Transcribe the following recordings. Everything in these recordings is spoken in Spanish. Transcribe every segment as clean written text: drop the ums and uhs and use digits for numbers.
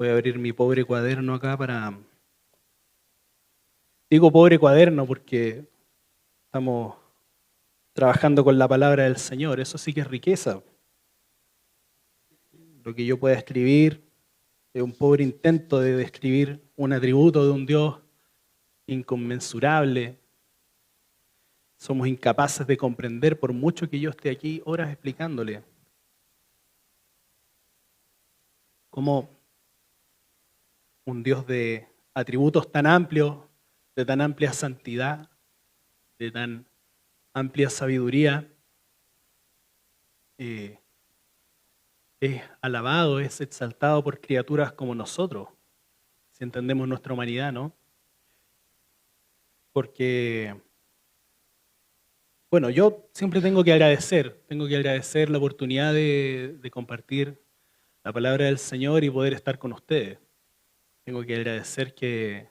Voy a abrir mi pobre cuaderno acá para... Digo pobre cuaderno porque estamos trabajando con la palabra del Señor. Eso sí que es riqueza. Lo que yo pueda escribir es un pobre intento de describir un atributo de un Dios inconmensurable. Somos incapaces de comprender por mucho que yo esté aquí horas explicándole cómo un Dios de atributos tan amplios, de tan amplia santidad, de tan amplia sabiduría, es alabado, es exaltado por criaturas como nosotros, si entendemos nuestra humanidad, ¿no? Porque, bueno, yo siempre tengo que agradecer la oportunidad de compartir la palabra del Señor y poder estar con ustedes. Tengo que agradecer que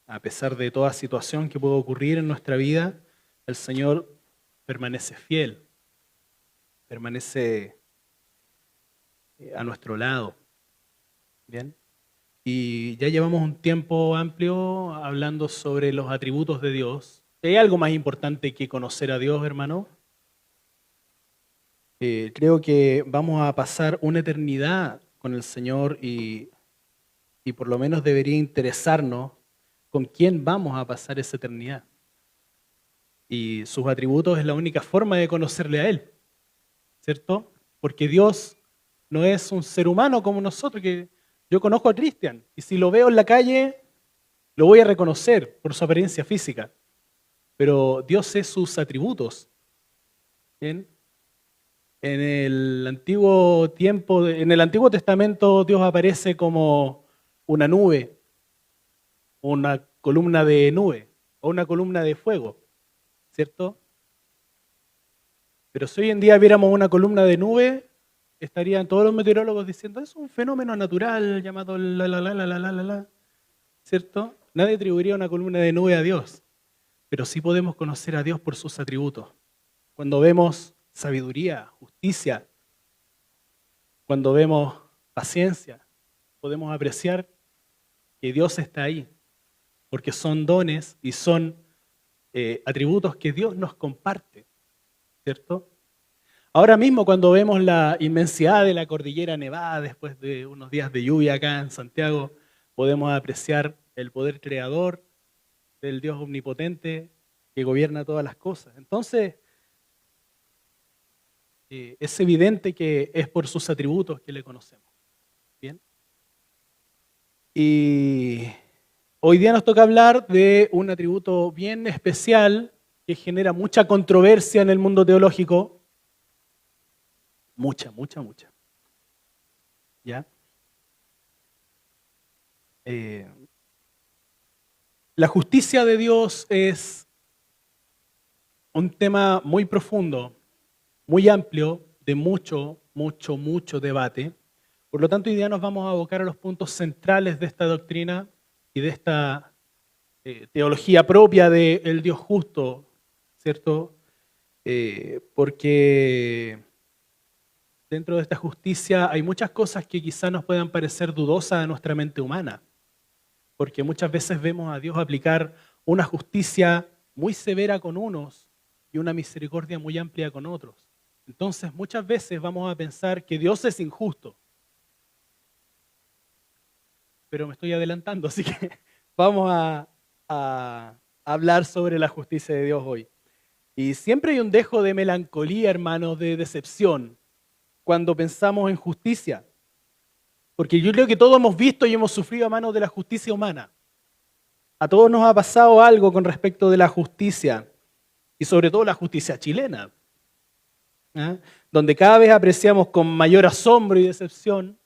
a pesar de toda situación que pueda ocurrir en nuestra vida, el Señor permanece fiel, permanece a nuestro lado. ¿Bien? Y ya llevamos un tiempo amplio hablando sobre los atributos de Dios. ¿Hay algo más importante que conocer a Dios, hermano? Creo que vamos a pasar una eternidad con el Señor y por lo menos debería interesarnos con quién vamos a pasar esa eternidad. Y sus atributos es la única forma de conocerle a Él, ¿cierto? Porque Dios no es un ser humano como nosotros, que yo conozco a Cristian y si lo veo en la calle lo voy a reconocer por su apariencia física, pero Dios es sus atributos. ¿Bien? En el antiguo tiempo, en el Antiguo Testamento Dios aparece como una nube, una columna de nube o una columna de fuego, ¿cierto? Pero si hoy en día viéramos una columna de nube, estarían todos los meteorólogos diciendo, es un fenómeno natural llamado la, ¿cierto? Nadie atribuiría una columna de nube a Dios, pero sí podemos conocer a Dios por sus atributos. Cuando vemos sabiduría, justicia, cuando vemos paciencia, podemos apreciar que Dios está ahí, porque son dones y son atributos que Dios nos comparte, ¿cierto? Ahora mismo cuando vemos la inmensidad de la cordillera Nevada después de unos días de lluvia acá en Santiago, podemos apreciar el poder creador del Dios omnipotente que gobierna todas las cosas. Entonces, es evidente que es por sus atributos que le conocemos. ¿Bien? Y hoy día nos toca hablar de un atributo bien especial que genera mucha controversia en el mundo teológico. Mucha. ¿Ya? La justicia de Dios es un tema muy profundo, muy amplio, de mucho debate. Por lo tanto, hoy día nos vamos a abocar a los puntos centrales de esta doctrina y de esta teología propia del Dios justo, ¿cierto? Porque dentro de esta justicia hay muchas cosas que quizás nos puedan parecer dudosas a nuestra mente humana, porque muchas veces vemos a Dios aplicar una justicia muy severa con unos y una misericordia muy amplia con otros. Entonces, muchas veces vamos a pensar que Dios es injusto. Pero me estoy adelantando, así que vamos a hablar sobre la justicia de Dios hoy. Y siempre hay un dejo de melancolía, hermanos, de decepción, cuando pensamos en justicia. Porque yo creo que todos hemos visto y hemos sufrido a manos de la justicia humana. A todos nos ha pasado algo con respecto de la justicia, y sobre todo la justicia chilena, ¿eh? Donde cada vez apreciamos con mayor asombro y decepción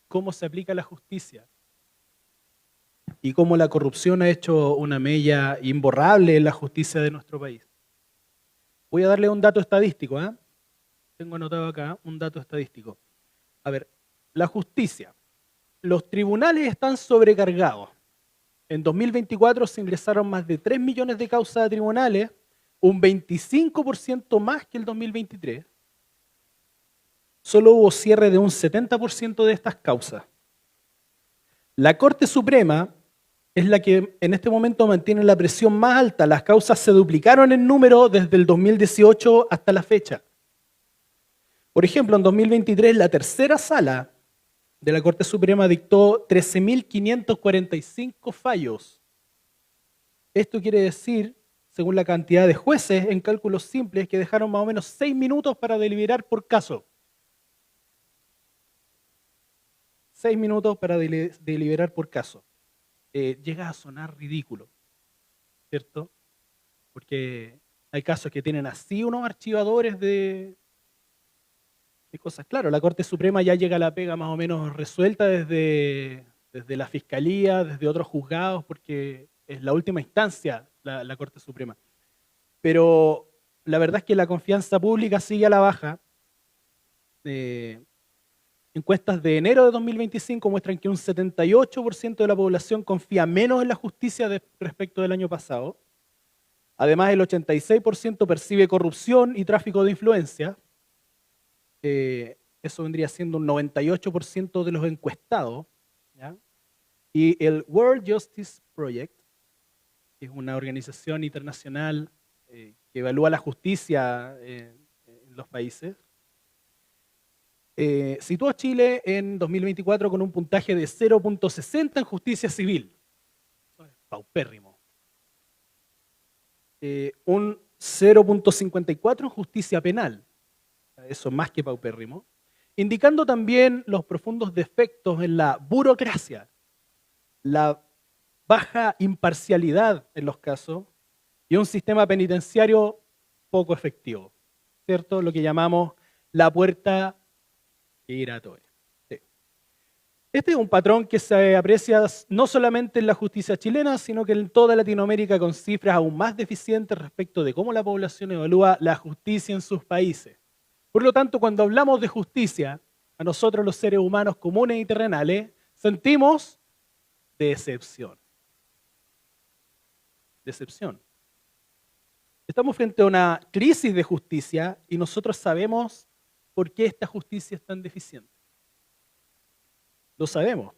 cómo se aplica la justicia y cómo la corrupción ha hecho una mella imborrable en la justicia de nuestro país. Voy a darle un dato estadístico, ¿eh? Tengo anotado acá un dato estadístico. A ver, la justicia. Los tribunales están sobrecargados. En 2024 se ingresaron más de 3 millones de causas a tribunales, un 25% más que el 2023. Solo hubo cierre de un 70% de estas causas. La Corte Suprema es la que en este momento mantiene la presión más alta. Las causas se duplicaron en número desde el 2018 hasta la fecha. Por ejemplo, en 2023 la tercera sala de la Corte Suprema dictó 13.545 fallos. Esto quiere decir, según la cantidad de jueces en cálculos simples, que dejaron más o menos 6 minutos para deliberar por caso. 6 minutos para deliberar por caso. Llega a sonar ridículo, ¿cierto? Porque hay casos que tienen así unos archivadores de cosas. Claro, la Corte Suprema ya llega a la pega más o menos resuelta desde la Fiscalía, desde otros juzgados, porque es la última instancia la Corte Suprema. Pero la verdad es que la confianza pública sigue a la baja. Encuestas de enero de 2025 muestran que un 78% de la población confía menos en la justicia respecto del año pasado. Además, el 86% percibe corrupción y tráfico de influencia. Eso vendría siendo un 98% de los encuestados. ¿Ya? Y el World Justice Project, que es una organización internacional que evalúa la justicia en los países, situó a Chile en 2024 con un puntaje de 0.60 en justicia civil. Eso es paupérrimo. Un 0.54 en justicia penal. Eso es más que paupérrimo. Indicando también los profundos defectos en la burocracia, la baja imparcialidad en los casos y un sistema penitenciario poco efectivo, ¿cierto? Lo que llamamos la puerta giratoria. Sí. Este es un patrón que se aprecia no solamente en la justicia chilena, sino que en toda Latinoamérica, con cifras aún más deficientes respecto de cómo la población evalúa la justicia en sus países. Por lo tanto, cuando hablamos de justicia, a nosotros los seres humanos comunes y terrenales, sentimos decepción. Decepción. Estamos frente a una crisis de justicia y nosotros sabemos por qué esta justicia es tan deficiente. Lo sabemos,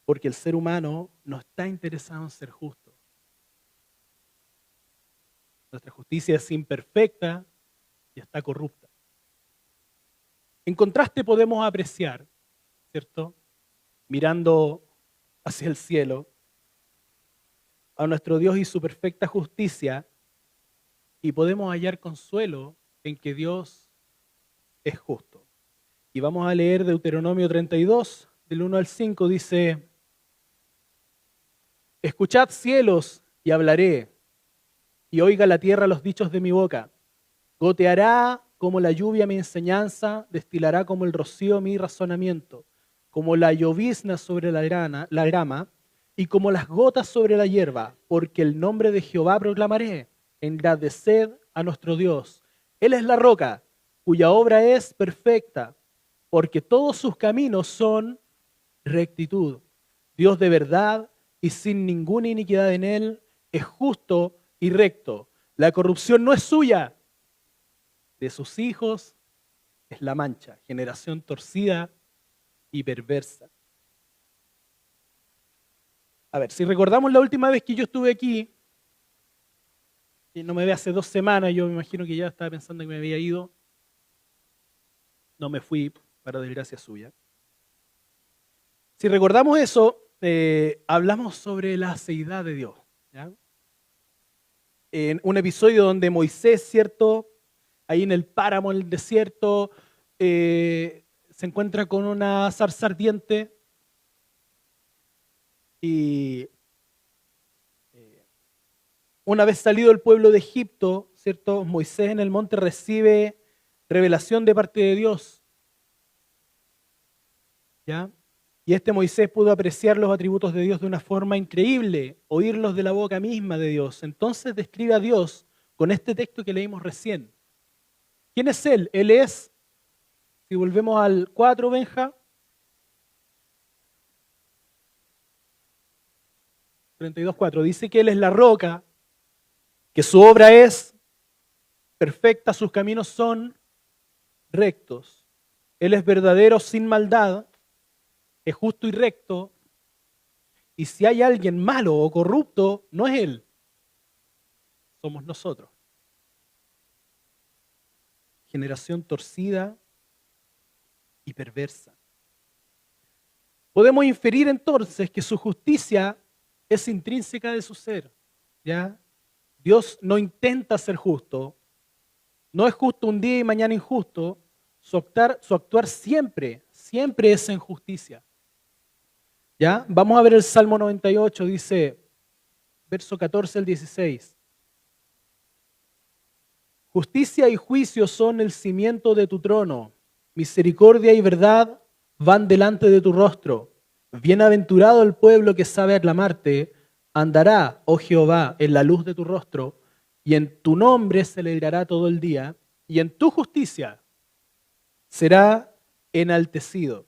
porque el ser humano no está interesado en ser justo. Nuestra justicia es imperfecta y está corrupta. En contraste podemos apreciar, ¿cierto? Mirando hacia el cielo, a nuestro Dios y su perfecta justicia, y podemos hallar consuelo en que Dios es justo. Y vamos a leer Deuteronomio 32, del 1 al 5, dice: escuchad cielos y hablaré, y oiga la tierra los dichos de mi boca. Goteará como la lluvia mi enseñanza, destilará como el rocío mi razonamiento, como la llovizna sobre la grama, y como las gotas sobre la hierba, porque el nombre de Jehová proclamaré, engradeced a nuestro Dios. Él es la roca, cuya obra es perfecta, porque todos sus caminos son rectitud. Dios de verdad y sin ninguna iniquidad en él, es justo y recto. La corrupción no es suya, de sus hijos es la mancha, generación torcida y perversa. A ver, si recordamos la última vez que yo estuve aquí, y no me ve hace 2 semanas, yo me imagino que ya estaba pensando que me había ido. No me fui, para desgracia suya. Si recordamos eso, hablamos sobre la seidad de Dios, ¿ya? En un episodio donde Moisés, ¿cierto?, ahí en el páramo, en el desierto, se encuentra con una zarza ardiente y una vez salido el pueblo de Egipto, ¿cierto?, Moisés en el monte recibe revelación de parte de Dios, ¿ya? Y este Moisés pudo apreciar los atributos de Dios de una forma increíble, oírlos de la boca misma de Dios. Entonces describe a Dios con este texto que leímos recién. ¿Quién es Él? Él es, si volvemos al 4, Benja, 32:4, dice que Él es la roca, que su obra es perfecta, sus caminos son rectos. Él es verdadero sin maldad, es justo y recto, Y si hay alguien malo o corrupto, no es Él, somos nosotros. Generación torcida y perversa. Podemos inferir entonces que su justicia es intrínseca de su ser, ¿ya? Dios no intenta ser justo, no es justo un día y mañana injusto, su actuar siempre es en justicia. ¿Ya? Vamos a ver el Salmo 98, dice, verso 14 al 16. Justicia y juicio son el cimiento de tu trono, misericordia y verdad van delante de tu rostro. Bienaventurado el pueblo que sabe aclamarte, andará, oh Jehová, en la luz de tu rostro, y en tu nombre se alegrará todo el día, y en tu justicia será enaltecido.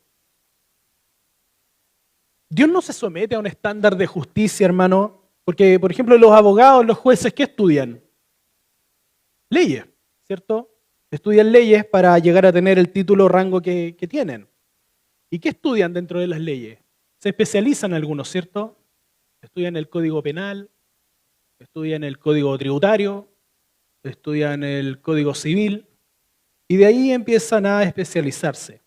Dios no se somete a un estándar de justicia, hermano, porque, por ejemplo, los abogados, los jueces, ¿qué estudian? Leyes, ¿cierto? Estudian leyes para llegar a tener el título o rango que tienen. ¿Y qué estudian dentro de las leyes? Se especializan algunos, ¿cierto? Estudian el Código Penal, estudian el Código Tributario, estudian el Código Civil, y de ahí empiezan a especializarse.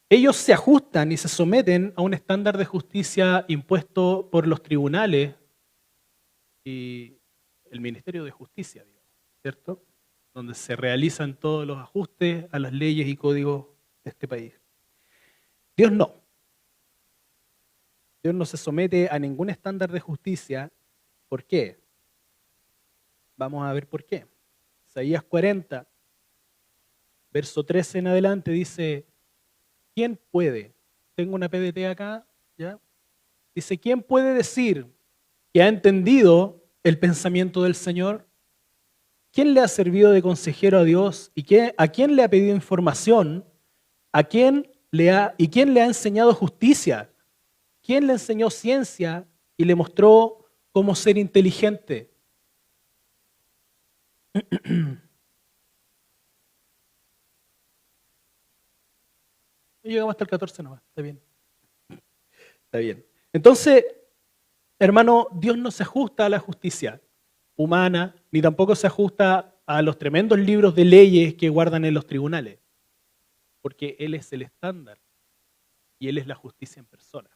Ellos se ajustan y se someten a un estándar de justicia impuesto por los tribunales y el Ministerio de Justicia, digamos, ¿cierto? Donde se realizan todos los ajustes a las leyes y códigos de este país. Dios no. Dios no se somete a ningún estándar de justicia. ¿Por qué? Vamos a ver por qué. Isaías 40, verso 13 en adelante dice, ¿quién puede? Tengo una PDT acá, ¿ya? Dice, ¿quién puede decir que ha entendido el pensamiento del Señor? ¿Quién le ha servido de consejero a Dios? ¿A quién le ha pedido información? ¿Quién le ha enseñado justicia? ¿Quién le enseñó ciencia y le mostró cómo ser inteligente? Llegamos hasta el 14 nomás, está bien. Está bien. Entonces, hermano, Dios no se ajusta a la justicia humana, ni tampoco se ajusta a los tremendos libros de leyes que guardan en los tribunales, porque Él es el estándar y Él es la justicia en persona.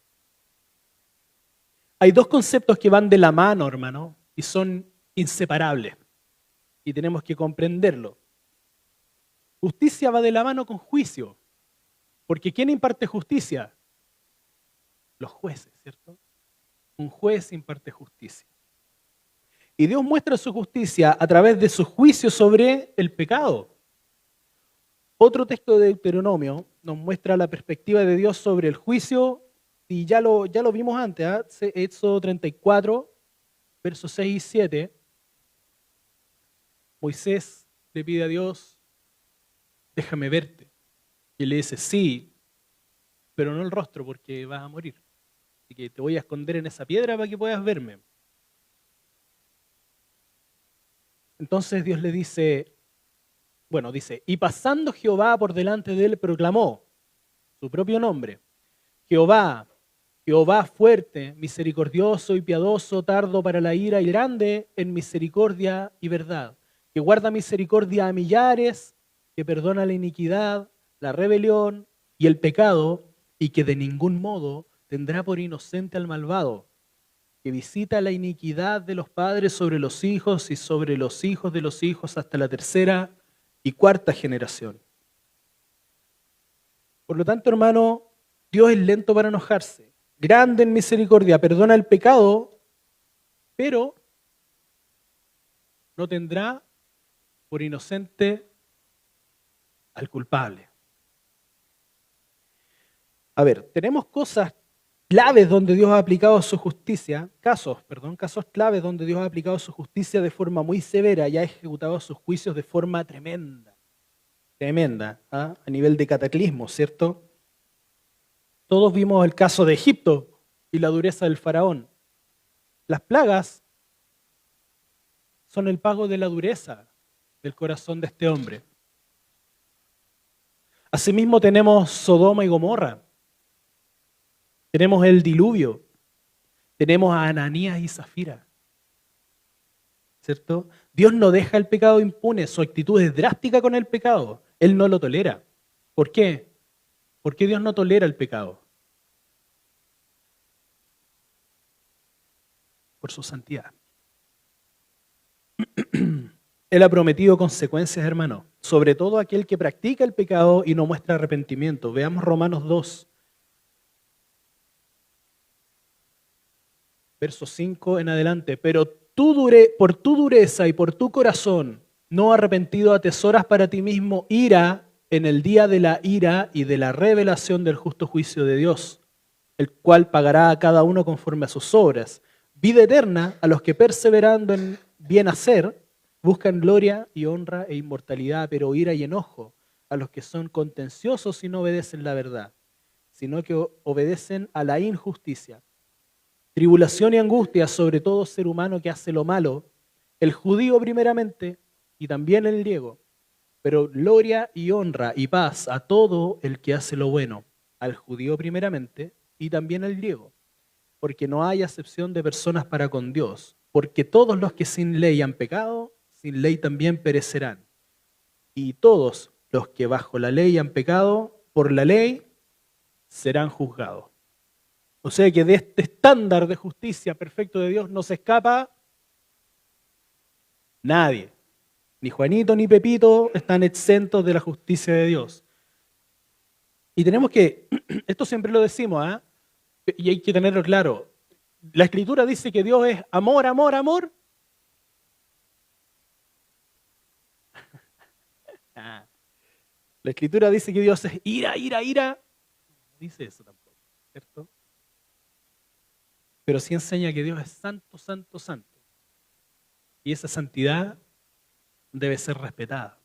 Hay dos conceptos que van de la mano, hermano, y son inseparables, y tenemos que comprenderlo. Justicia va de la mano con juicio, porque ¿quién imparte justicia? Los jueces, ¿cierto? Un juez imparte justicia. Y Dios muestra su justicia a través de su juicio sobre el pecado. Otro texto de Deuteronomio nos muestra la perspectiva de Dios sobre el juicio, y ya lo vimos antes, ¿eh? Éxodo 34, versos 6 y 7. Moisés le pide a Dios, déjame verte. Y él le dice, sí, pero no el rostro porque vas a morir. Así que te voy a esconder en esa piedra para que puedas verme. Entonces Dios le dice, y pasando Jehová por delante de él, proclamó su propio nombre. Jehová, Jehová fuerte, misericordioso y piadoso, tardo para la ira y grande en misericordia y verdad, que guarda misericordia a millares, que perdona la iniquidad, la rebelión y el pecado, y que de ningún modo tendrá por inocente al malvado, que visita la iniquidad de los padres sobre los hijos y sobre los hijos de los hijos hasta la tercera y cuarta generación. Por lo tanto, hermano, Dios es lento para enojarse, grande en misericordia, perdona el pecado, pero no tendrá por inocente al culpable. A ver, tenemos cosas claves donde Dios ha aplicado su justicia, casos claves donde Dios ha aplicado su justicia de forma muy severa y ha ejecutado sus juicios de forma tremenda, a nivel de cataclismo, ¿cierto? Todos vimos el caso de Egipto y la dureza del faraón. Las plagas son el pago de la dureza del corazón de este hombre. Asimismo tenemos Sodoma y Gomorra. Tenemos el diluvio. Tenemos a Ananías y Zafira, ¿cierto? Dios no deja el pecado impune, su actitud es drástica con el pecado, Él no lo tolera. ¿Por qué? ¿Por qué Dios no tolera el pecado? Por su santidad. Él ha prometido consecuencias, hermano, sobre todo aquel que practica el pecado y no muestra arrepentimiento. Veamos Romanos 2, verso 5 en adelante. Pero por tu dureza y por tu corazón no arrepentido atesoras para ti mismo ira en el día de la ira y de la revelación del justo juicio de Dios, el cual pagará a cada uno conforme a sus obras. Vida eterna a los que perseverando en bien hacer buscan gloria y honra e inmortalidad, pero ira y enojo a los que son contenciosos y no obedecen la verdad, sino que obedecen a la injusticia. Tribulación y angustia sobre todo ser humano que hace lo malo, el judío primeramente y también el griego, pero gloria y honra y paz a todo el que hace lo bueno, al judío primeramente y también al griego, porque no hay acepción de personas para con Dios, porque todos los que sin ley han pecado, sin ley también perecerán, y todos los que bajo la ley han pecado, por la ley serán juzgados. O sea que de este estándar de justicia perfecto de Dios no se escapa nadie. Ni Juanito ni Pepito están exentos de la justicia de Dios. Y tenemos que, esto siempre lo decimos, ¿ah? Y hay que tenerlo claro. La Escritura dice que Dios es amor, amor, amor. Ah. La Escritura dice que Dios es ira, ira, ira. No dice eso tampoco, ¿cierto? Pero sí enseña que Dios es santo, santo, santo. Y esa santidad debe ser respetada.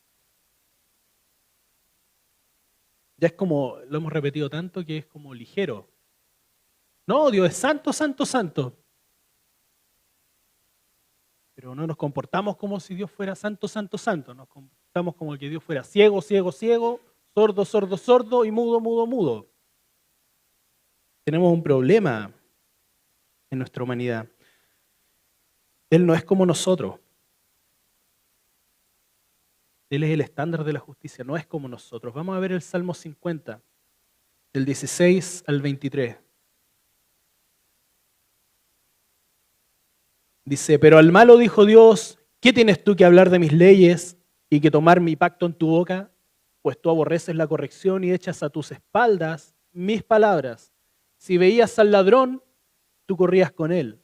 Ya es como, lo hemos repetido tanto que es como ligero. No, Dios es santo, santo, santo. Pero no nos comportamos como si Dios fuera santo, santo, santo. Nos comportamos como que Dios fuera ciego, ciego, ciego, sordo, sordo, sordo y mudo, mudo, mudo. Tenemos un problema en nuestra humanidad. Él no es como nosotros. Él es el estándar de la justicia, no es como nosotros. Vamos a ver el Salmo 50, del 16 al 23. Dice, pero al malo dijo Dios, ¿qué tienes tú que hablar de mis leyes y que tomar mi pacto en tu boca? Pues tú aborreces la corrección y echas a tus espaldas mis palabras. Si veías al ladrón, tú corrías con él,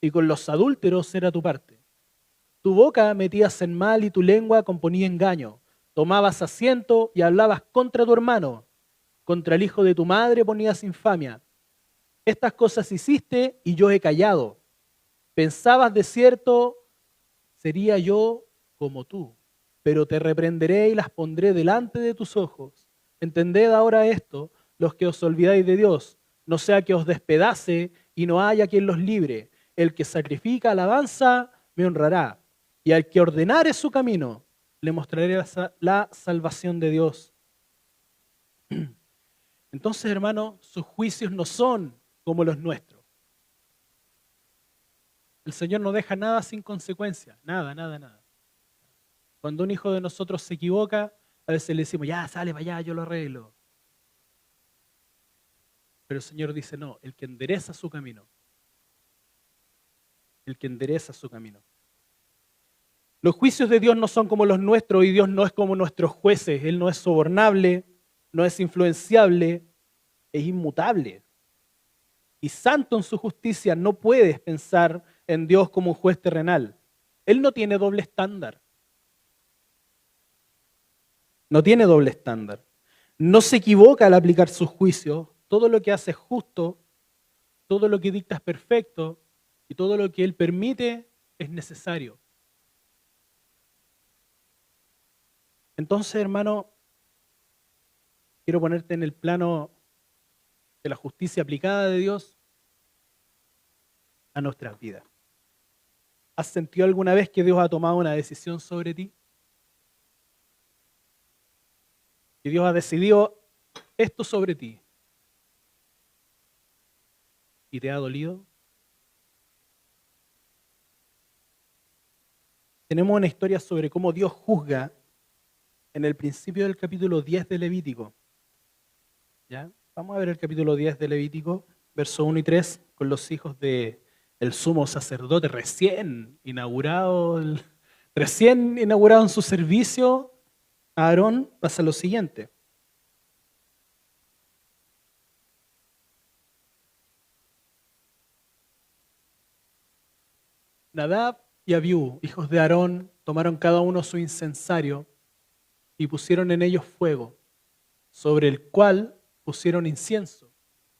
y con los adúlteros era tu parte. Tu boca metías en mal y tu lengua componía engaño. Tomabas asiento y hablabas contra tu hermano. Contra el hijo de tu madre ponías infamia. Estas cosas hiciste y yo he callado. Pensabas de cierto, sería yo como tú, pero te reprenderé y las pondré delante de tus ojos. Entended ahora esto, los que os olvidáis de Dios, no sea que os despedace y no haya quien los libre. El que sacrifica alabanza me honrará, y al que ordenare su camino, le mostraré la salvación de Dios. Entonces, hermano, sus juicios no son como los nuestros. El Señor no deja nada sin consecuencia, nada, nada, nada. Cuando un hijo de nosotros se equivoca, a veces le decimos, ya, sale para allá, yo lo arreglo. Pero el Señor dice, no, el que endereza su camino. El que endereza su camino. Los juicios de Dios no son como los nuestros y Dios no es como nuestros jueces. Él no es sobornable, no es influenciable, es inmutable. Y santo en su justicia, no puedes pensar en Dios como un juez terrenal. Él no tiene doble estándar. No tiene doble estándar. No se equivoca al aplicar sus juicios. Todo lo que hace es justo, todo lo que dicta es perfecto y todo lo que Él permite es necesario. Entonces, hermano, quiero ponerte en el plano de la justicia aplicada de Dios a nuestras vidas. ¿Has sentido alguna vez que Dios ha tomado una decisión sobre ti? Que Dios ha decidido esto sobre ti. ¿Y te ha dolido? tenemos una historia sobre cómo Dios juzga en el principio del capítulo 10 de Levítico. ¿Ya? Vamos a ver el capítulo 10 de Levítico, versos 1 y 3, con los hijos de el sumo sacerdote recién inaugurado en su servicio. A Aarón pasa lo siguiente. Nadab y Abiú, hijos de Aarón, tomaron cada uno su incensario y pusieron en ellos fuego, sobre el cual pusieron incienso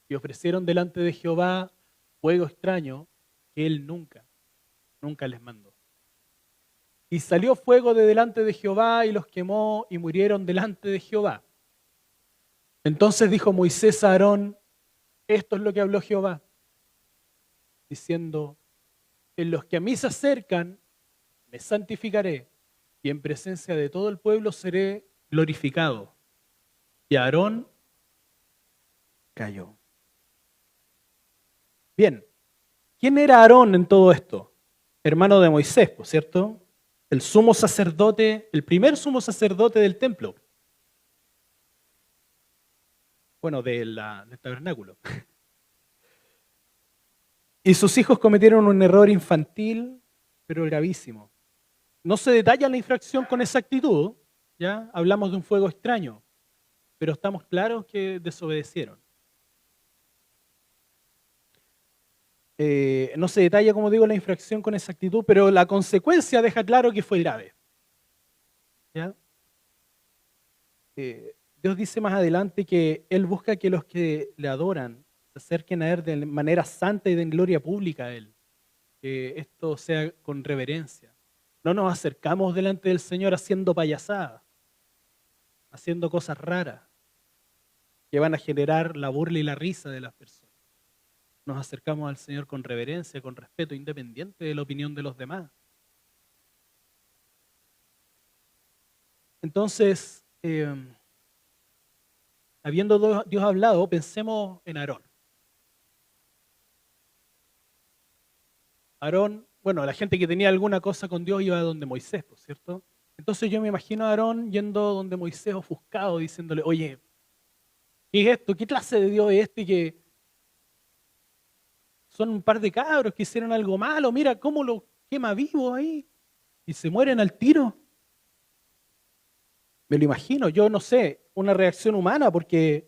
y ofrecieron delante de Jehová fuego extraño que él nunca les mandó. Y salió fuego de delante de Jehová y los quemó y murieron delante de Jehová. Entonces dijo Moisés a Aarón, esto es lo que habló Jehová, diciendo, en los que a mí se acercan, me santificaré, y en presencia de todo el pueblo seré glorificado. Y Aarón cayó. Bien, ¿quién era Aarón en todo esto? Hermano de Moisés, ¿por cierto? El sumo sacerdote, el primer sumo sacerdote del templo. Bueno, del tabernáculo. Y sus hijos cometieron un error infantil, pero gravísimo. No se detalla la infracción con exactitud, ¿ya? Hablamos de un fuego extraño, pero estamos claros que desobedecieron. No se detalla, como digo, la infracción con exactitud, pero la consecuencia deja claro que fue grave. ¿Ya? Dios dice más adelante que Él busca que los que le adoran se acerquen a Él de manera santa y de gloria pública a Él. Que esto sea con reverencia. No nos acercamos delante del Señor haciendo payasadas, haciendo cosas raras que van a generar la burla y la risa de las personas. Nos acercamos al Señor con reverencia, con respeto, independiente de la opinión de los demás. Entonces, habiendo Dios hablado, pensemos en Aarón. Aarón, bueno, la gente que tenía alguna cosa con Dios iba a donde Moisés, ¿por cierto? Entonces yo me imagino a Aarón yendo donde Moisés ofuscado, diciéndole, oye, ¿qué es esto? ¿Qué clase de Dios es este que son un par de cabros que hicieron algo malo? Mira cómo lo quema vivo ahí y se mueren al tiro. Me lo imagino, yo no sé, una reacción humana porque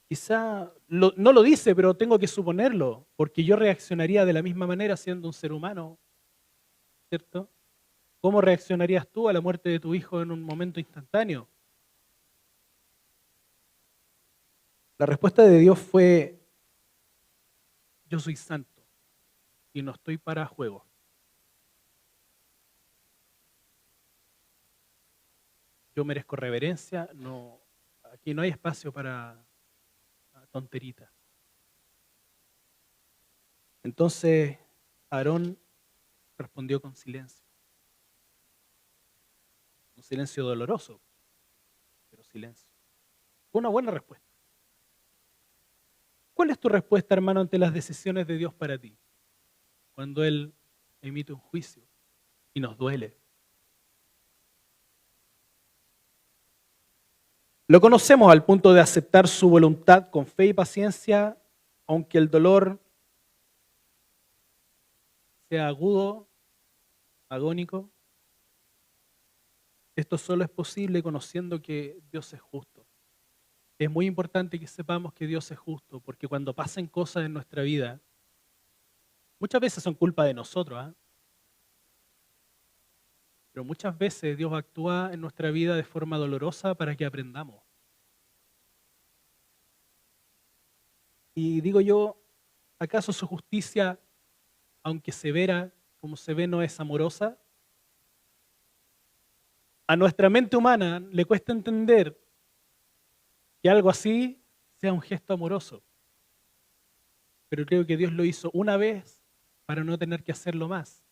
quizá no lo dice, pero tengo que suponerlo, porque yo reaccionaría de la misma manera siendo un ser humano, ¿cierto? ¿Cómo reaccionarías tú a la muerte de tu hijo en un momento instantáneo? La respuesta de Dios fue, yo soy santo y no estoy para juego. Yo merezco reverencia, no, aquí no hay espacio para tonteritas. Entonces Aarón respondió con silencio. Un silencio doloroso, pero silencio. Fue una buena respuesta. ¿Cuál es tu respuesta, hermano, ante las decisiones de Dios para ti? Cuando Él emite un juicio y nos duele. Lo conocemos al punto de aceptar su voluntad con fe y paciencia, aunque el dolor sea agudo, agónico. Esto solo es posible conociendo que Dios es justo. Es muy importante que sepamos que Dios es justo, porque cuando pasen cosas en nuestra vida, muchas veces son culpa de nosotros, ¿eh? Pero muchas veces Dios actúa en nuestra vida de forma dolorosa para que aprendamos. Y digo yo, ¿acaso su justicia, aunque severa, como se ve, no es amorosa? A nuestra mente humana le cuesta entender que algo así sea un gesto amoroso. Pero creo que Dios lo hizo una vez para no tener que hacerlo más.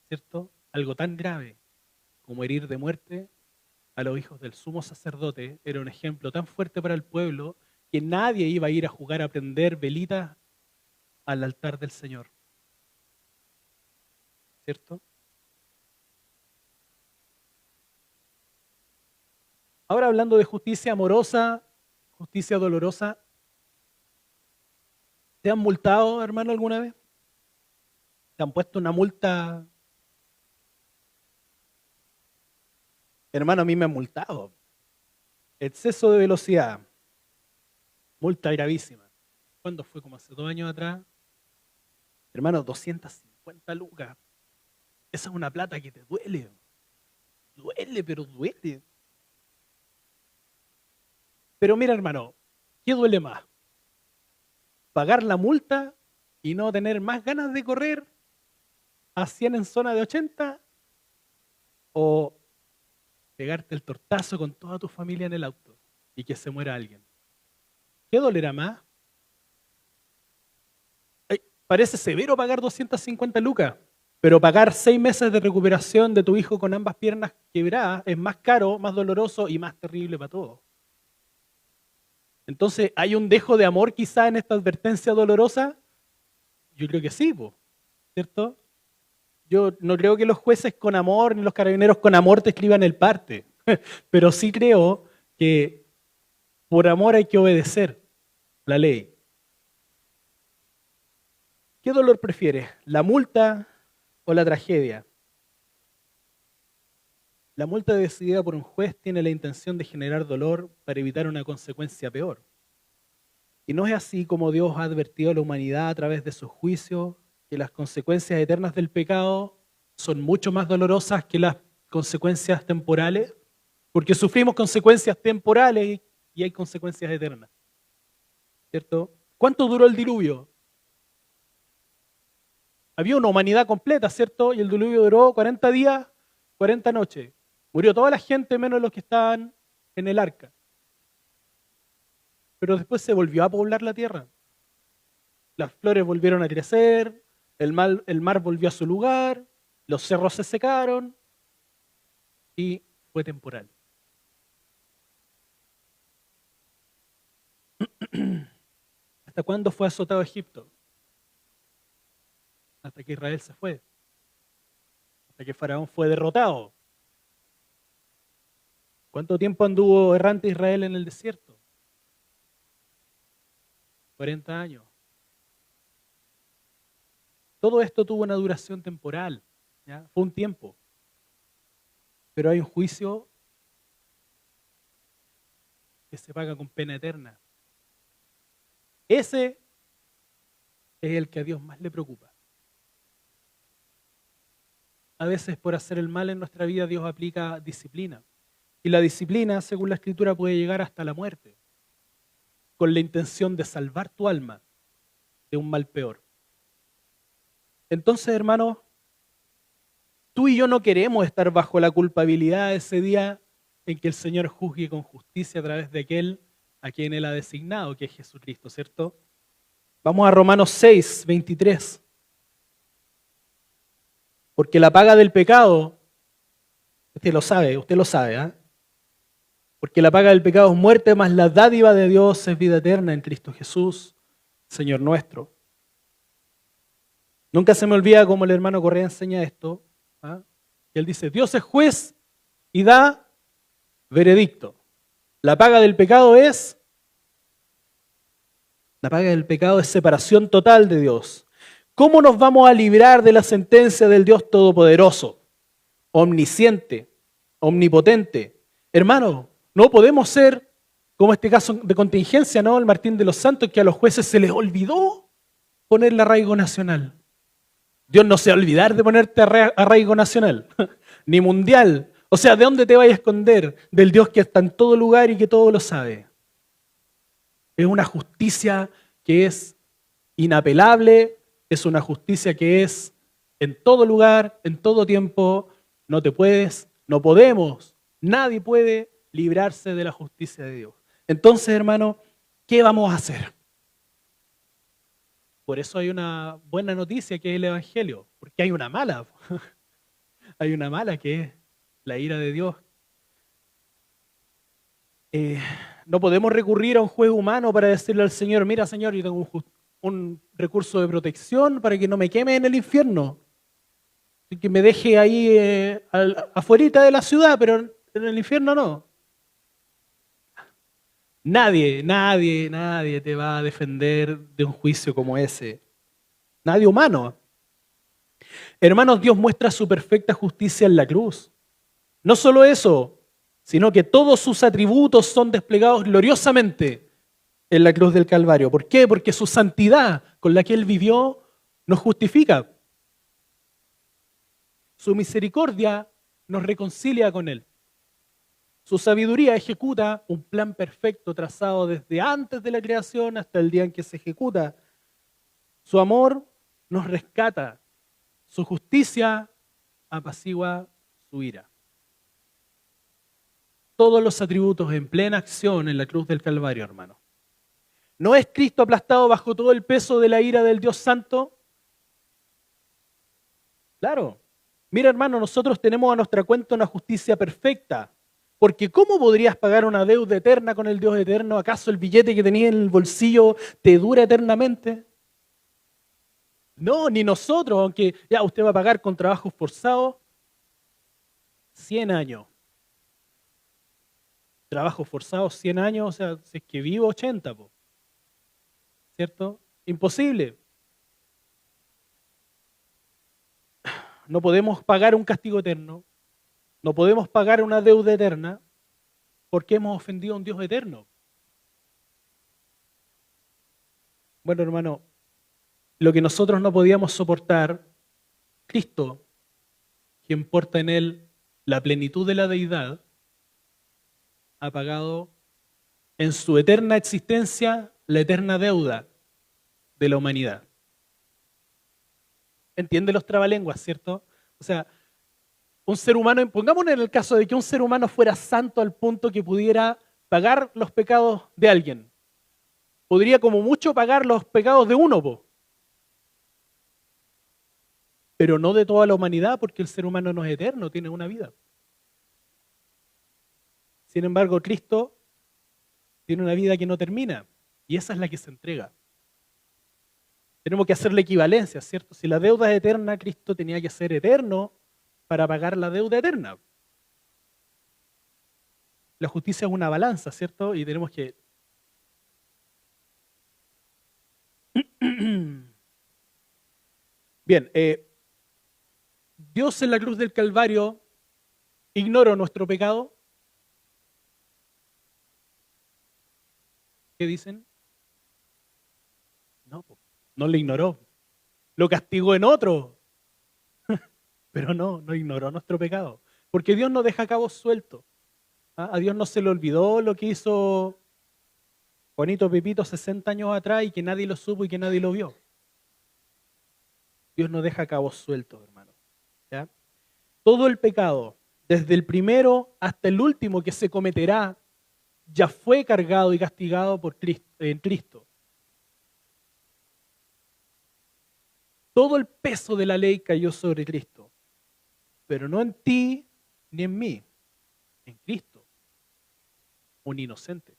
¿Cierto? Algo tan grave como herir de muerte a los hijos del sumo sacerdote era un ejemplo tan fuerte para el pueblo que nadie iba a ir a jugar a prender velitas al altar del Señor. ¿cierto? Ahora hablando de justicia amorosa, justicia dolorosa, ¿te han multado, hermano, alguna vez? ¿Te han puesto una multa? Hermano, a mí me han multado. Exceso de velocidad, multa gravísima. ¿Cuándo fue? Como hace 2 años atrás. Hermano, 250 lucas. Esa es una plata que te duele. Duele, pero duele. Pero mira, hermano, ¿qué duele más? ¿Pagar la multa y no tener más ganas de correr a 100 en zona de 80? ¿O pegarte el tortazo con toda tu familia en el auto y que se muera alguien? ¿Qué dolerá más? Ay, parece severo pagar 250 lucas, pero pagar 6 meses de recuperación de tu hijo con ambas piernas quebradas es más caro, más doloroso y más terrible para todos. Entonces, ¿hay un dejo de amor quizá en esta advertencia dolorosa? Yo creo que sí, ¿cierto? Yo no creo que los jueces con amor ni los carabineros con amor te escriban el parte, pero sí creo que por amor hay que obedecer la ley. ¿Qué dolor prefieres? ¿La multa o la tragedia? La multa decidida por un juez tiene la intención de generar dolor para evitar una consecuencia peor. Y no es así como Dios ha advertido a la humanidad a través de sus juicios que las consecuencias eternas del pecado son mucho más dolorosas que las consecuencias temporales, porque sufrimos consecuencias temporales y hay consecuencias eternas, ¿cierto? ¿Cuánto duró el diluvio? Había una humanidad completa, ¿cierto? Y el diluvio duró 40 días, 40 noches. Murió toda la gente menos los que estaban en el arca. Pero después se volvió a poblar la tierra. Las flores volvieron a crecer, el mar volvió a su lugar, los cerros se secaron y fue temporal. ¿Hasta cuándo fue azotado Egipto? Hasta que Israel se fue. Hasta que Faraón fue derrotado. ¿Cuánto tiempo anduvo errante Israel en el desierto? 40 años. Todo esto tuvo una duración temporal, ¿ya? Fue un tiempo. Pero hay un juicio que se paga con pena eterna. Ese es el que a Dios más le preocupa. A veces por hacer el mal en nuestra vida Dios aplica disciplina. Y la disciplina, según la Escritura, puede llegar hasta la muerte, con la intención de salvar tu alma de un mal peor. Entonces, hermanos, tú y yo no queremos estar bajo la culpabilidad ese día en que el Señor juzgue con justicia a través de aquel a quien Él ha designado, que es Jesucristo, ¿cierto? Vamos a Romanos 6, 23. Porque la paga del pecado, usted lo sabe, ¿eh? Porque la paga del pecado es muerte, mas la dádiva de Dios es vida eterna en Cristo Jesús, Señor nuestro. Nunca se me olvida cómo el hermano Correa enseña esto. ¿Ah? Él dice, Dios es juez y da veredicto. La paga del pecado es separación total de Dios. ¿Cómo nos vamos a librar de la sentencia del Dios Todopoderoso, omnisciente, omnipotente? Hermano, no podemos ser como este caso de contingencia, ¿no? El Martín de los Santos, que a los jueces se les olvidó poner el arraigo nacional. Dios no se va a olvidar de ponerte arraigo nacional, ni mundial. O sea, ¿de dónde te vayas a esconder? Del Dios que está en todo lugar y que todo lo sabe. Es una justicia que es inapelable, es una justicia que es en todo lugar, en todo tiempo. No podemos, nadie puede librarse de la justicia de Dios. Entonces, hermano, ¿qué vamos a hacer? Por eso hay una buena noticia que es el Evangelio, porque hay una mala. Hay una mala que es la ira de Dios. No podemos recurrir a un juez humano para decirle al Señor, mira Señor, yo tengo un recurso de protección para que no me queme en el infierno. que me deje ahí afuerita de la ciudad, pero en el infierno no. Nadie te va a defender de un juicio como ese. Nadie humano. Hermanos, Dios muestra su perfecta justicia en la cruz. No solo eso, sino que todos sus atributos son desplegados gloriosamente en la cruz del Calvario. ¿Por qué? Porque su santidad con la que Él vivió nos justifica. Su misericordia nos reconcilia con Él. Su sabiduría ejecuta un plan perfecto trazado desde antes de la creación hasta el día en que se ejecuta. Su amor nos rescata. Su justicia apacigua su ira. Todos los atributos en plena acción en la cruz del Calvario, hermano. ¿No es Cristo aplastado bajo todo el peso de la ira del Dios Santo? Claro. Mira, hermano, nosotros tenemos a nuestra cuenta una justicia perfecta. Porque ¿cómo podrías pagar una deuda eterna con el Dios eterno? ¿Acaso el billete que tenías en el bolsillo te dura eternamente? No, ni nosotros, aunque ya usted va a pagar con trabajos forzados 100 años. Trabajos forzados 100 años, o sea, si es que vivo 80, po. ¿Cierto? Imposible. No podemos pagar un castigo eterno. No podemos pagar una deuda eterna porque hemos ofendido a un Dios eterno. Bueno, hermano, lo que nosotros no podíamos soportar, Cristo, quien porta en Él la plenitud de la deidad, ha pagado en su eterna existencia la eterna deuda de la humanidad. ¿Entiende los trabalenguas, cierto? O sea, un ser humano, pongámonos en el caso de que un ser humano fuera santo al punto que pudiera pagar los pecados de alguien. Podría como mucho pagar los pecados de uno, po. Pero no de toda la humanidad, porque el ser humano no es eterno, tiene una vida. Sin embargo, Cristo tiene una vida que no termina, y esa es la que se entrega. Tenemos que hacer la equivalencia, ¿cierto? Si la deuda es eterna, Cristo tenía que ser eterno para pagar la deuda eterna. La justicia es una balanza, ¿cierto? Y tenemos que... Bien, Dios en la cruz del Calvario ignoró nuestro pecado. ¿Qué dicen? No, no lo ignoró. Lo castigó en otro. Pero no ignoró nuestro pecado. Porque Dios no deja cabos sueltos. ¿Ah? A Dios no se le olvidó lo que hizo Juanito Pepito 60 años atrás y que nadie lo supo y que nadie lo vio. Dios no deja cabos sueltos, hermano. ¿Ya? Todo el pecado, desde el primero hasta el último que se cometerá, ya fue cargado y castigado por Cristo, en Cristo. Todo el peso de la ley cayó sobre Cristo, pero no en ti ni en mí, en Cristo, un inocente.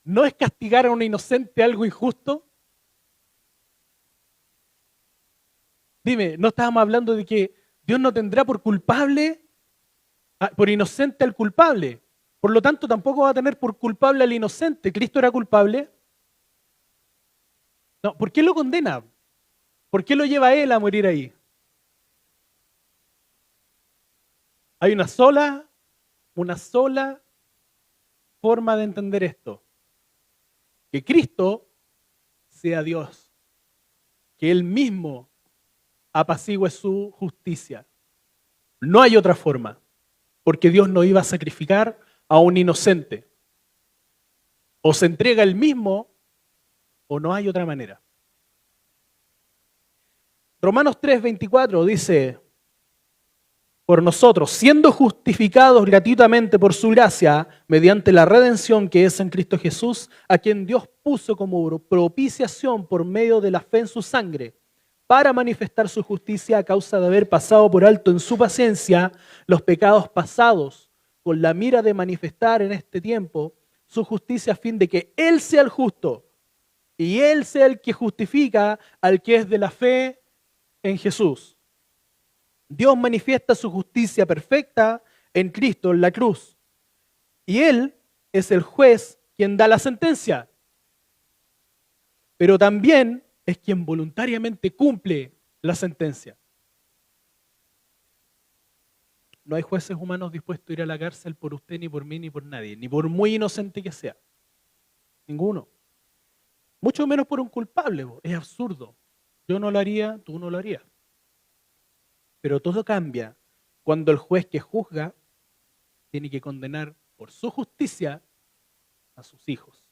¿No es castigar a un inocente algo injusto? Dime, ¿no estábamos hablando de que Dios no tendrá por culpable, por inocente al culpable? Por lo tanto, tampoco va a tener por culpable al inocente. ¿Cristo era culpable? No, ¿por qué lo condena? ¿Por qué lo lleva a él a morir ahí? Hay una sola forma de entender esto. Que Cristo sea Dios. Que Él mismo apacigüe su justicia. No hay otra forma. Porque Dios no iba a sacrificar a un inocente. O se entrega Él mismo o no hay otra manera. Romanos 3:24 dice, por nosotros, siendo justificados gratuitamente por su gracia, mediante la redención que es en Cristo Jesús, a quien Dios puso como propiciación por medio de la fe en su sangre, para manifestar su justicia a causa de haber pasado por alto en su paciencia los pecados pasados, con la mira de manifestar en este tiempo su justicia a fin de que Él sea el justo y Él sea el que justifica al que es de la fe en Jesús. Dios manifiesta su justicia perfecta en Cristo, en la cruz. Y Él es el juez quien da la sentencia. Pero también es quien voluntariamente cumple la sentencia. No hay jueces humanos dispuestos a ir a la cárcel por usted, ni por mí, ni por nadie, ni por muy inocente que sea. Ninguno. Mucho menos por un culpable. Es absurdo. Yo no lo haría, tú no lo harías. Pero todo cambia cuando el juez que juzga tiene que condenar por su justicia a sus hijos.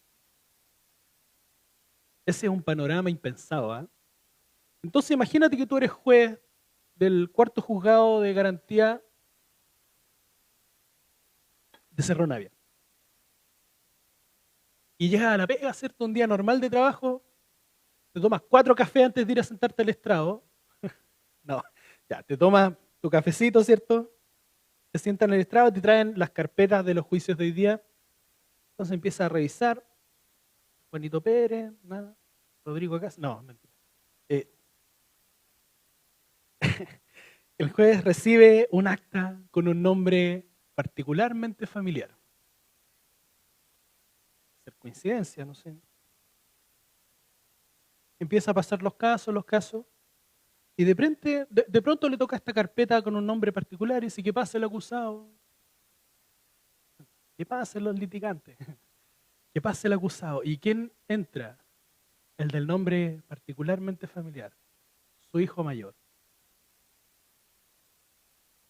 Ese es un panorama impensado. ¿Eh? Entonces imagínate que tú eres juez del cuarto juzgado de garantía de Cerro Navia. Y llegas a la pega, ¿cierto? Un día normal de trabajo, te tomas 4 cafés antes de ir a sentarte al estrado. No, ya, te tomas tu cafecito, ¿cierto? Te sientan en el estrado, te traen las carpetas de los juicios de hoy día. Entonces empiezas a revisar. Juanito Pérez, nada. Rodrigo Acas, no, mentira. El juez recibe un acta con un nombre particularmente familiar. Ser coincidencia, no sé. Empieza a pasar los casos, y de pronto le toca esta carpeta con un nombre particular y dice que pase el acusado, que pasen los litigantes, que pase el acusado. ¿Y quién entra? El del nombre particularmente familiar, su hijo mayor.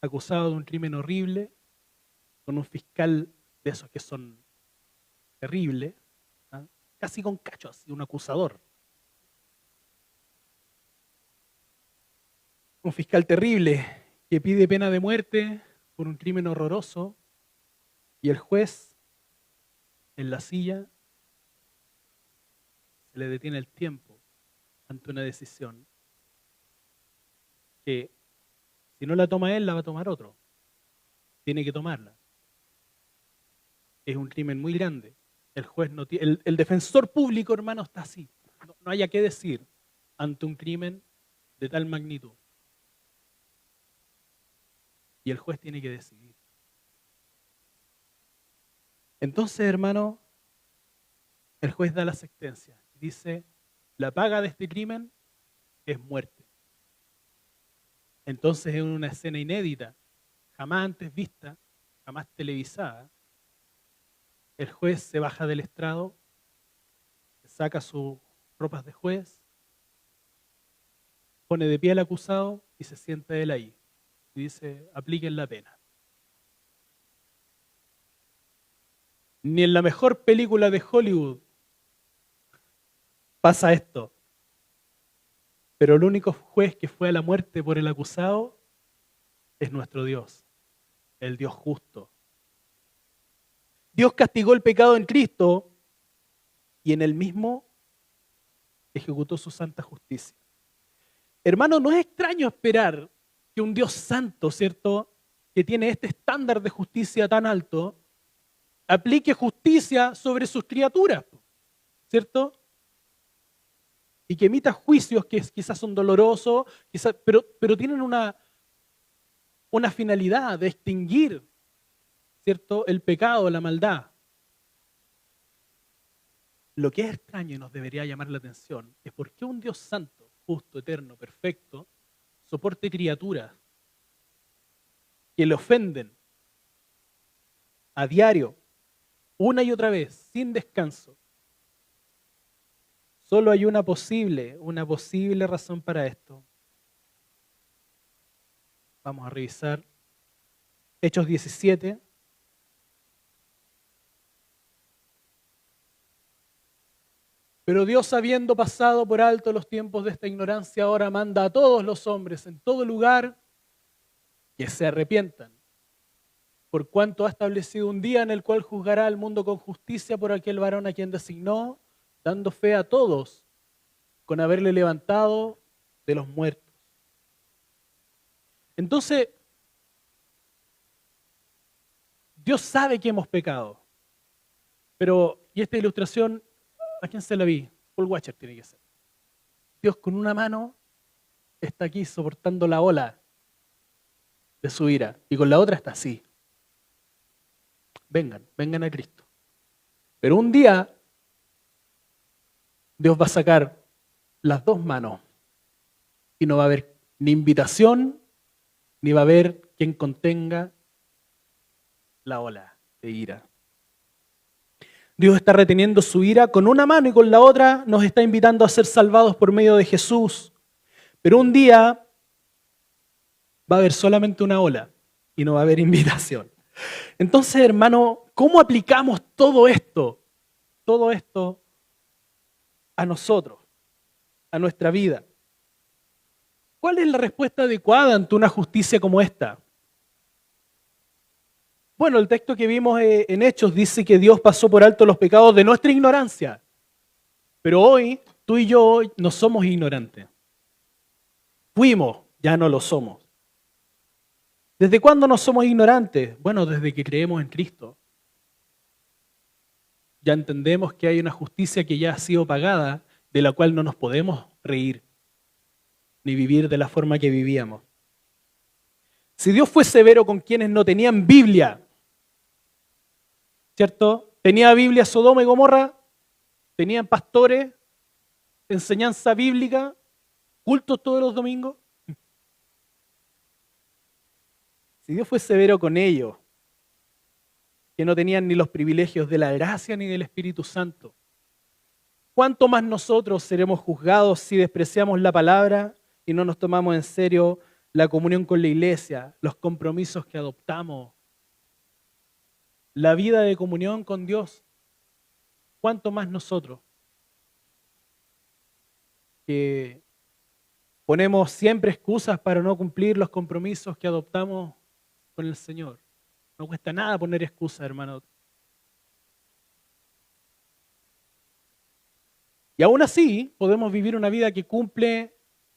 Acusado de un crimen horrible, con un fiscal de esos que son terribles, ¿ah? Casi con cachos, así, un acusador. Un fiscal terrible que pide pena de muerte por un crimen horroroso y el juez en la silla se le detiene el tiempo ante una decisión que si no la toma él, la va a tomar otro. Tiene que tomarla. Es un crimen muy grande. El juez no tiene, el defensor público, hermano, está así. No haya qué decir ante un crimen de tal magnitud. Y el juez tiene que decidir. Entonces, hermano, el juez da la sentencia. Dice, la paga de este crimen es muerte. Entonces, en una escena inédita, jamás antes vista, jamás televisada, el juez se baja del estrado, saca sus ropas de juez, pone de pie al acusado y se sienta él ahí. Y dice, apliquen la pena. Ni en la mejor película de Hollywood pasa esto. Pero el único juez que fue a la muerte por el acusado es nuestro Dios, el Dios justo. Dios castigó el pecado en Cristo y en él mismo ejecutó su santa justicia. Hermano, no es extraño esperar que un Dios santo, ¿cierto?, que tiene este estándar de justicia tan alto, aplique justicia sobre sus criaturas, ¿cierto? Y que emita juicios que quizás son dolorosos, pero tienen una finalidad de extinguir, ¿cierto?, el pecado, la maldad. Lo que es extraño y nos debería llamar la atención es por qué un Dios santo, justo, eterno, perfecto, soporte criaturas que le ofenden a diario, una y otra vez, sin descanso. Solo hay una posible razón para esto. Vamos a revisar Hechos 17. Pero Dios, habiendo pasado por alto los tiempos de esta ignorancia, ahora manda a todos los hombres en todo lugar que se arrepientan, por cuanto ha establecido un día en el cual juzgará al mundo con justicia por aquel varón a quien designó, dando fe a todos con haberle levantado de los muertos. Entonces, Dios sabe que hemos pecado, y esta ilustración, ¿a quién se la vi? Paul Washer tiene que ser. Dios con una mano está aquí soportando la ola de su ira y con la otra está así. Vengan a Cristo. Pero un día Dios va a sacar las dos manos y no va a haber ni invitación, ni va a haber quien contenga la ola de ira. Dios está reteniendo su ira con una mano y con la otra nos está invitando a ser salvados por medio de Jesús. Pero un día va a haber solamente una ola y no va a haber invitación. Entonces, hermano, ¿cómo aplicamos todo esto a nosotros, a nuestra vida? ¿Cuál es la respuesta adecuada ante una justicia como esta? Bueno, el texto que vimos en Hechos dice que Dios pasó por alto los pecados de nuestra ignorancia. Pero hoy, tú y yo no somos ignorantes. Fuimos, ya no lo somos. ¿Desde cuándo no somos ignorantes? Bueno, desde que creemos en Cristo. Ya entendemos que hay una justicia que ya ha sido pagada, de la cual no nos podemos reír, ni vivir de la forma que vivíamos. Si Dios fue severo con quienes no tenían Biblia, ¿cierto? Tenía Biblia Sodoma y Gomorra, tenían pastores, enseñanza bíblica, cultos todos los domingos. Si Dios fue severo con ellos, que no tenían ni los privilegios de la gracia ni del Espíritu Santo, ¿cuánto más nosotros seremos juzgados si despreciamos la palabra y no nos tomamos en serio la comunión con la iglesia, los compromisos que adoptamos, la vida de comunión con Dios? ¿Cuánto más nosotros que ponemos siempre excusas para no cumplir los compromisos que adoptamos con el Señor? No cuesta nada poner excusas, hermano. Y aún así podemos vivir una vida que cumple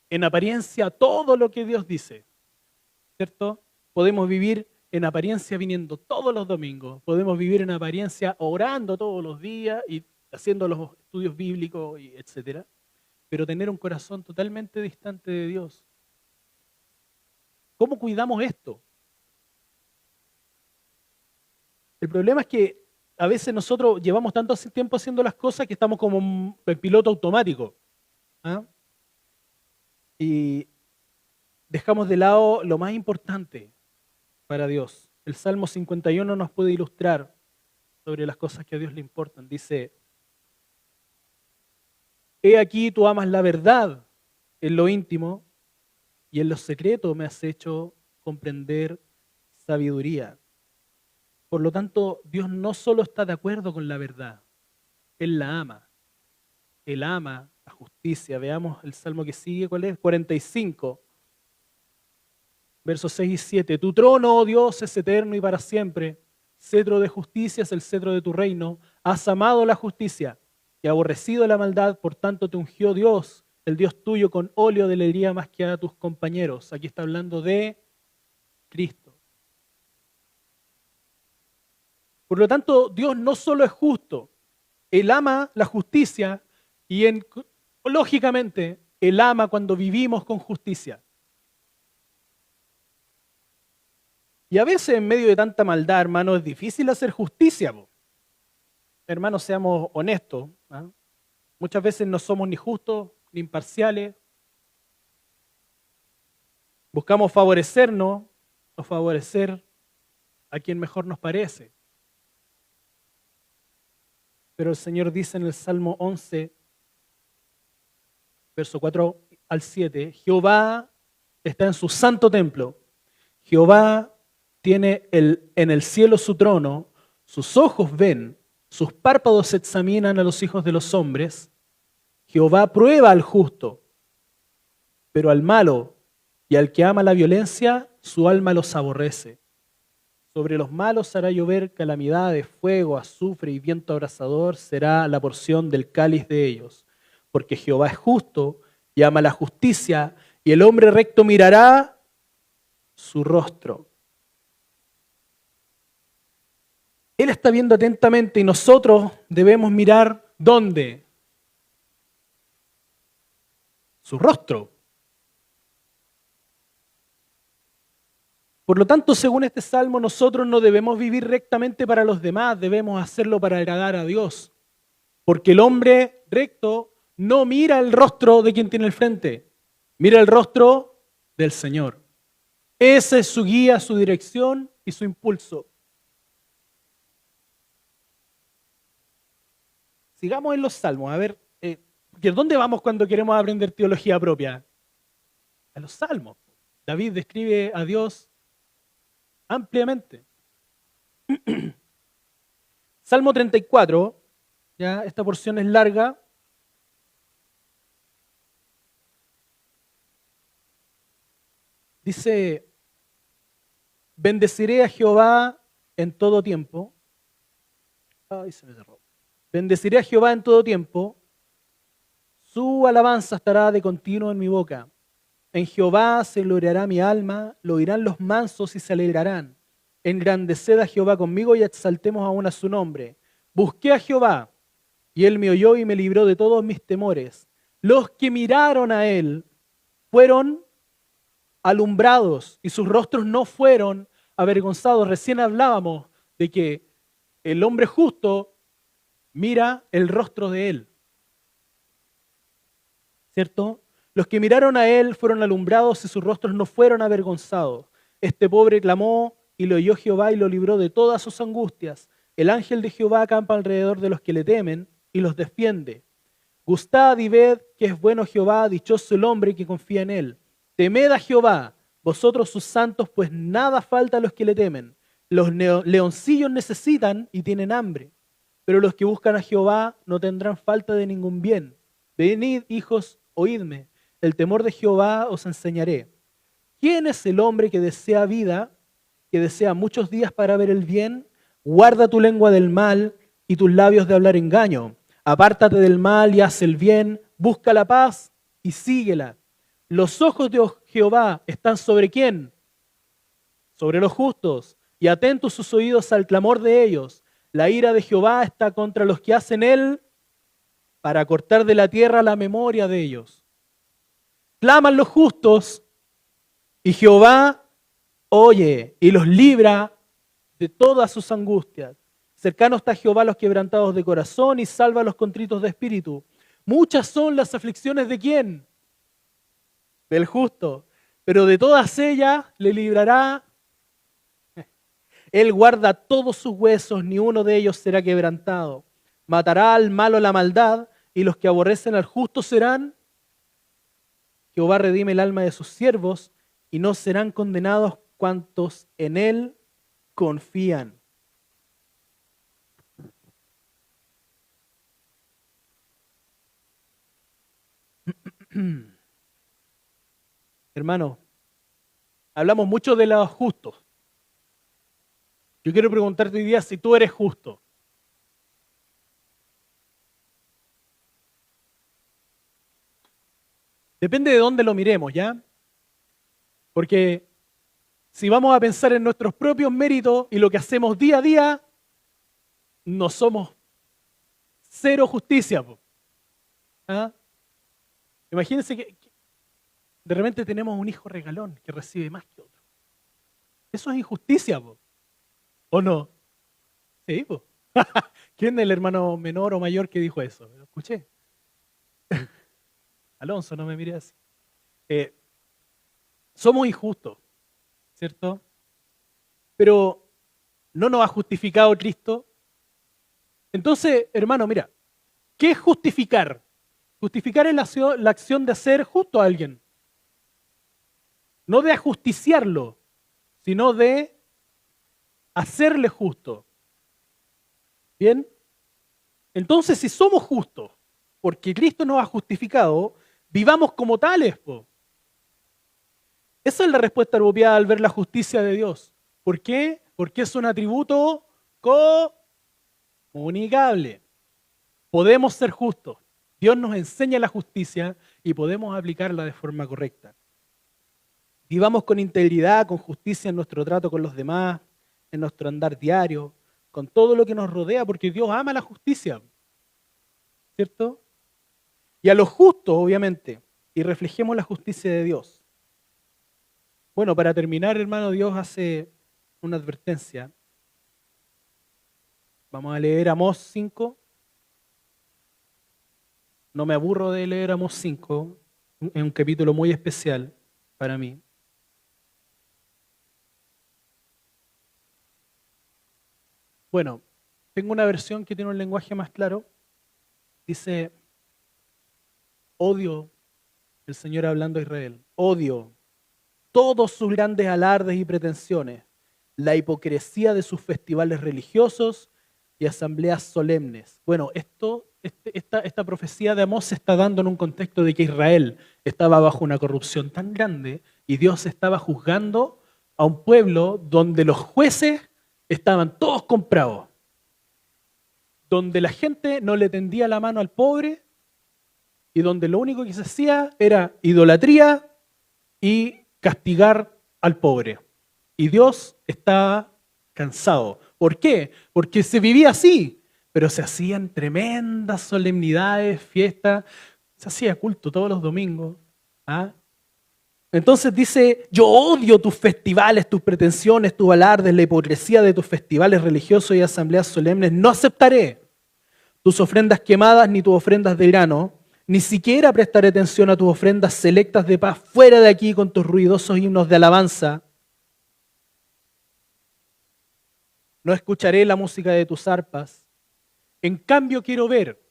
en apariencia todo lo que Dios dice, ¿cierto? Podemos vivir en apariencia viniendo todos los domingos, podemos vivir en apariencia orando todos los días y haciendo los estudios bíblicos, y etcétera, pero tener un corazón totalmente distante de Dios. ¿Cómo cuidamos esto? El problema es que a veces nosotros llevamos tanto tiempo haciendo las cosas que estamos como en piloto automático. ¿Ah? Y dejamos de lado lo más importante para Dios. El Salmo 51 nos puede ilustrar sobre las cosas que a Dios le importan. Dice: he aquí tú amas la verdad en lo íntimo y en lo secreto me has hecho comprender sabiduría. Por lo tanto, Dios no solo está de acuerdo con la verdad, Él la ama. Él ama la justicia. Veamos el salmo que sigue, ¿cuál es? 45, versos 6 y 7. Tu trono, oh Dios, es eterno y para siempre. Cetro de justicia es el cetro de tu reino. Has amado la justicia y aborrecido la maldad, por tanto te ungió Dios, el Dios tuyo, con óleo de alegría más que a tus compañeros. Aquí está hablando de Cristo. Por lo tanto, Dios no solo es justo, Él ama la justicia y lógicamente Él ama cuando vivimos con justicia. Y a veces en medio de tanta maldad, hermano, es difícil hacer justicia. Hermanos, seamos honestos. ¿Ah? Muchas veces no somos ni justos ni imparciales. Buscamos favorecernos o favorecer a quien mejor nos parece. Pero el Señor dice en el Salmo 11, verso 4 al 7, Jehová está en su santo templo. Jehová tiene en el cielo su trono, sus ojos ven, sus párpados examinan a los hijos de los hombres. Jehová prueba al justo, pero al malo y al que ama la violencia, su alma los aborrece. Sobre los malos hará llover calamidades, fuego, azufre y viento abrasador será la porción del cáliz de ellos. Porque Jehová es justo y ama la justicia, y el hombre recto mirará su rostro. Él está viendo atentamente y nosotros debemos mirar ¿dónde? Su rostro. Por lo tanto, según este salmo, nosotros no debemos vivir rectamente para los demás, debemos hacerlo para agradar a Dios. Porque el hombre recto no mira el rostro de quien tiene el frente, mira el rostro del Señor. Esa es su guía, su dirección y su impulso. Sigamos en los salmos, a ver, ¿dónde vamos cuando queremos aprender teología propia? A los salmos. David describe a Dios ampliamente. Salmo 34, ya esta porción es larga. Dice, bendeciré a Jehová en todo tiempo. Ay, se me cerró. Bendeciré a Jehová en todo tiempo. Su alabanza estará de continuo en mi boca. En Jehová se gloriará mi alma, lo oirán los mansos y se alegrarán. Engrandeced a Jehová conmigo y exaltemos aún a su nombre. Busqué a Jehová y él me oyó y me libró de todos mis temores. Los que miraron a él fueron alumbrados y sus rostros no fueron avergonzados. Recién hablábamos de que el hombre justo mira el rostro de él, ¿cierto? Los que miraron a él fueron alumbrados y sus rostros no fueron avergonzados. Este pobre clamó y lo oyó Jehová y lo libró de todas sus angustias. El ángel de Jehová acampa alrededor de los que le temen y los defiende. Gustad y ved que es bueno Jehová, dichoso el hombre que confía en él. Temed a Jehová, vosotros sus santos, pues nada falta a los que le temen. Los leoncillos necesitan y tienen hambre, pero los que buscan a Jehová no tendrán falta de ningún bien. Venid, hijos, oídme, el temor de Jehová os enseñaré. ¿Quién es el hombre que desea vida, que desea muchos días para ver el bien? Guarda tu lengua del mal y tus labios de hablar engaño. Apártate del mal y haz el bien, busca la paz y síguela. Los ojos de Jehová están ¿sobre quién? Sobre los justos, y atentos sus oídos al clamor de ellos. La ira de Jehová está contra los que hacen él, para cortar de la tierra la memoria de ellos. Claman los justos, y Jehová oye y los libra de todas sus angustias. Cercano está Jehová a los quebrantados de corazón y salva a los contritos de espíritu. Muchas son las aflicciones de ¿quién? Del justo, pero de todas ellas le librará. Él guarda todos sus huesos, ni uno de ellos será quebrantado. Matará al malo la maldad, y los que aborrecen al justo serán. Jehová redime el alma de sus siervos, y no serán condenados cuantos en él confían. Hermano, hablamos mucho de los justos. Yo quiero preguntarte hoy día si tú eres justo. Depende de dónde lo miremos, ¿ya? Porque si vamos a pensar en nuestros propios méritos y lo que hacemos día a día, no somos cero justicia. ¿Ah? Imagínense que de repente tenemos un hijo regalón que recibe más que otro. Eso es injusticia, ¿o no? Sí, po. ¿Quién es el hermano menor o mayor que dijo eso? ¿Lo escuché? Alonso, no me mire así. Somos injustos, ¿cierto? Pero ¿no nos ha justificado Cristo? Entonces, hermano, mira, ¿qué es justificar? Justificar es la acción de hacer justo a alguien. No de ajusticiarlo, sino de hacerle justo. ¿Bien? Entonces, si somos justos, porque Cristo nos ha justificado, vivamos como tales, po. Esa es la respuesta apropiada al ver la justicia de Dios. ¿Por qué? Porque es un atributo comunicable. Podemos ser justos. Dios nos enseña la justicia y podemos aplicarla de forma correcta. Vivamos con integridad, con justicia en nuestro trato con los demás, en nuestro andar diario, con todo lo que nos rodea, porque Dios ama la justicia. ¿Cierto? Y a los justos, obviamente, y reflejemos la justicia de Dios. Bueno, para terminar, hermano, Dios hace una advertencia. Vamos a leer Amós 5. No me aburro de leer Amós 5. Es un capítulo muy especial para mí. Bueno, tengo una versión que tiene un lenguaje más claro. Dice, odio, el Señor hablando a Israel, odio todos sus grandes alardes y pretensiones, la hipocresía de sus festivales religiosos y asambleas solemnes. Bueno, esta profecía de Amós se está dando en un contexto de que Israel estaba bajo una corrupción tan grande y Dios estaba juzgando a un pueblo donde los jueces estaban todos comprados, donde la gente no le tendía la mano al pobre y donde lo único que se hacía era idolatría y castigar al pobre. Y Dios estaba cansado. ¿Por qué? Porque se vivía así, pero se hacían tremendas solemnidades, fiestas, se hacía culto todos los domingos. ¿Ah? Entonces dice, yo odio tus festivales, tus pretensiones, tus alardes, la hipocresía de tus festivales religiosos y asambleas solemnes. No aceptaré tus ofrendas quemadas ni tus ofrendas de grano, ni siquiera prestaré atención a tus ofrendas selectas de paz. Fuera de aquí con tus ruidosos himnos de alabanza. No escucharé la música de tus arpas. En cambio quiero ver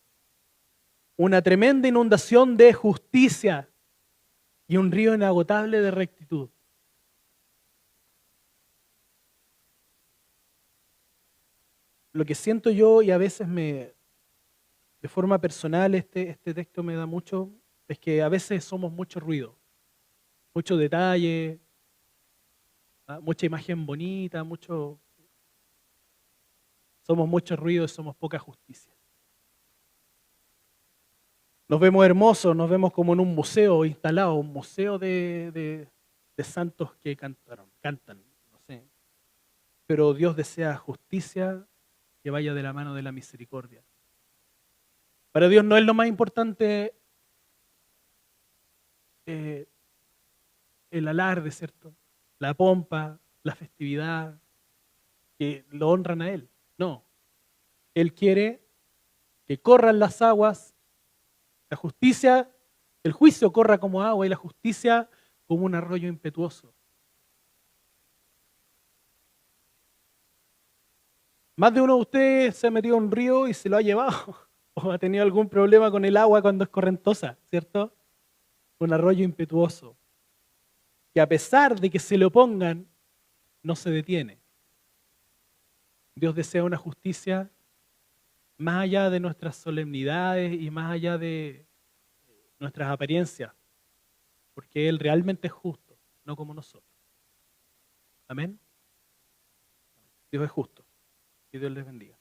una tremenda inundación de justicia y un río inagotable de rectitud. Lo que siento yo, y a veces de forma personal este texto me da mucho, es que a veces somos mucho ruido, mucho detalle, mucha imagen bonita, somos mucho ruido y somos poca justicia. Nos vemos hermosos, nos vemos como en un museo instalado, un museo de santos que cantan, no sé. Pero Dios desea justicia que vaya de la mano de la misericordia. Para Dios no es lo más importante el alarde, ¿cierto? La pompa, la festividad, que lo honran a Él. No, Él quiere que corran las aguas, la justicia, el juicio corra como agua y la justicia como un arroyo impetuoso. Más de uno de ustedes se ha metido en un río y se lo ha llevado, o ha tenido algún problema con el agua cuando es correntosa, ¿cierto? Un arroyo impetuoso, que a pesar de que se le opongan, no se detiene. Dios desea una justicia más allá de nuestras solemnidades y más allá de nuestras apariencias, porque Él realmente es justo, no como nosotros. Amén. Dios es justo. Que Dios les bendiga.